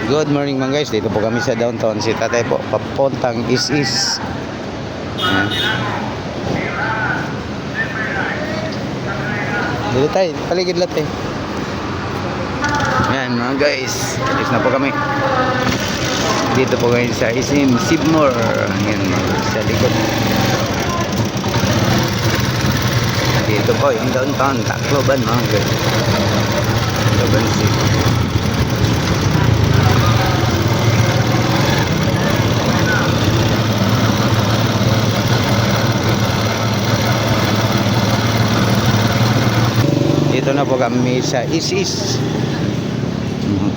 Good morning mga guys, dito po kami sa downtown. Si tatay po, papuntang is. Ayan. Dito tayo, paligid lahat eh. Ayan mga guys, alis na po kami. Dito po ngayon sa Isim, Sibmore. Ayan sa likod. Dito po yung downtown, Tacloban mga guys. Tacloban City. Dito na po kami sa is.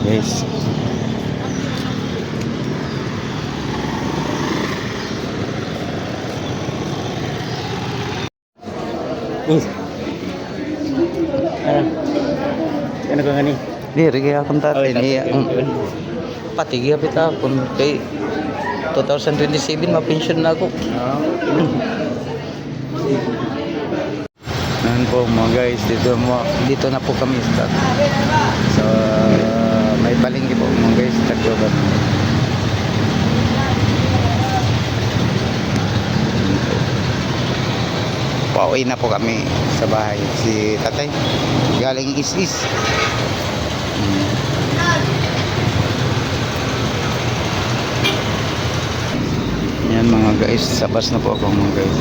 Guys. Ano ka gani? Diri kaya akong tatay niya. Pati gapit ako kay 2027 ma-pension na ako. Ayan po mga guys, dito na po kami sa may palengke po mga guys, Tacloban. Pauwi na po kami sa bahay. Si tatay galing is. Yan mga guys, sa bus na po ako mga guys.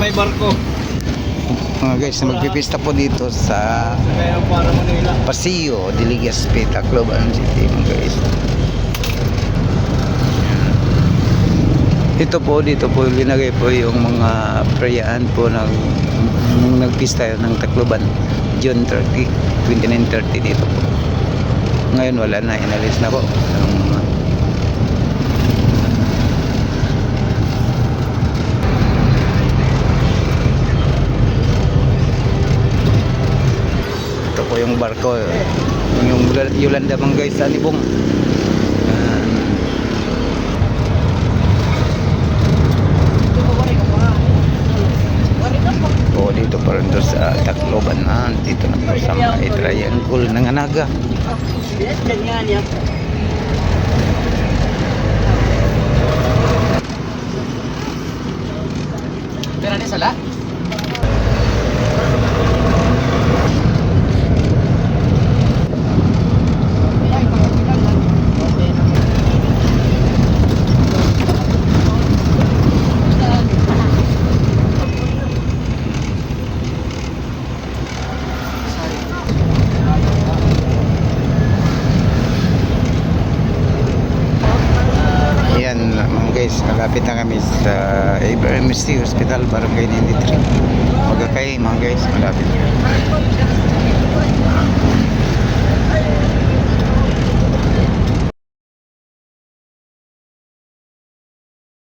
May barko. Mga guys, magpipista po dito sa Paseo de Legazpi, Tacloban City mga guys. Dito po linagay po yung mga prayaan po ng nagpista ng Tacloban June 30, 29-30 dito po. Ngayon wala na, inalis na po. Po yung barko, yung Yolanda mga guys sa Anibong. Po dito pa rin sa Tacloban na dito na po sa may triangle ng Anaga. Pero ano sala? Guys, malapit na kami sa Abraham Misty Hospital, Barangay 93. Magkakay mga guys, malapit.